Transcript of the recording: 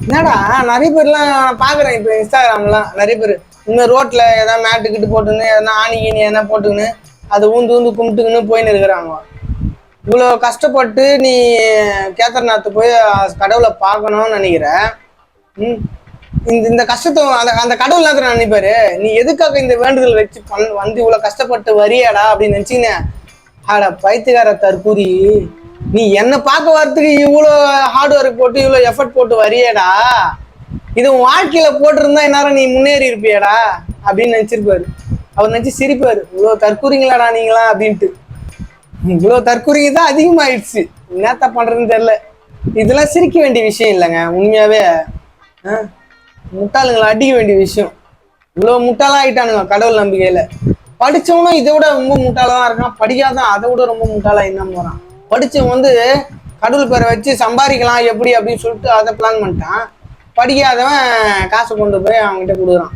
என்னடா நிறைய பேர்லாம் பாக்குறேன் இப்ப இன்ஸ்டாகிராம்லாம் நிறைய பேர் இந்த ரோட்ல ஏதாவது மேட்டுக்கிட்டு போட்டுன்னு எதனா ஆணி கீனி எதனா போட்டுக்கின்னு அதை ஊந்து ஊந்து கும்பிட்டுக்குன்னு போயின்னு இருக்கிறாங்க. இவ்வளோ கஷ்டப்பட்டு நீ கேதார்நாத் போய் கடவுளை பார்க்கணும்னு நினைக்கிற. ம் இந்த இந்த கஷ்டத்தை அந்த கடவுள் நேரத்தில் நினைப்பாரு, நீ எதுக்காக இந்த வேண்டுதல் வச்சு வந்து இவ்வளோ கஷ்டப்பட்டு வரியாடா அப்படின்னு நினச்சின்னு. ஆடா பைத்தியக்கார தற்கூரி, நீ என்ன பார்க்க வரத்துக்கு இவ்வளோ ஹார்ட் ஒர்க் போட்டு இவ்வளோ எஃபர்ட் போட்டு வரியேடா, இது உன் வாழ்க்கையில போட்டிருந்தா இந்நேரம் நீ முன்னேறி இருப்பியடா அப்படின்னு நினைச்சிருப்பாரு. அவர் நினைச்சு சிரிப்பாரு, இவ்வளோ தற்கூறிங்களாடா நீங்களா அப்படின்ட்டு. இவ்வளோ தற்கூறிங்க தான் அதிகமாயிடுச்சு, என்னத்த பண்றதுன்னு தெரியல. இதெல்லாம் சிரிக்க வேண்டிய விஷயம் இல்லைங்க உண்மையாவே. முட்டாளுங்களை அடிக்க வேண்டிய விஷயம். இவ்வளோ முட்டாளா ஆயிட்டானுங்க கடவுள் நம்பிக்கையில. படிச்சவனும் இதை விட ரொம்ப முட்டாளா தான் இருக்கான், படிக்காதான் அதை விட ரொம்ப முட்டாளா என்ன போறான். படிச்சவன் வந்து கடவுள் பேரை வச்சு சம்பாதிக்கலாம் எப்படி அப்படின்னு சொல்லிட்டு அதை பிளான் பண்ணிட்டான். படிக்காதவன் காசை கொண்டு போய் அவன்கிட்ட கொடுக்குறான்.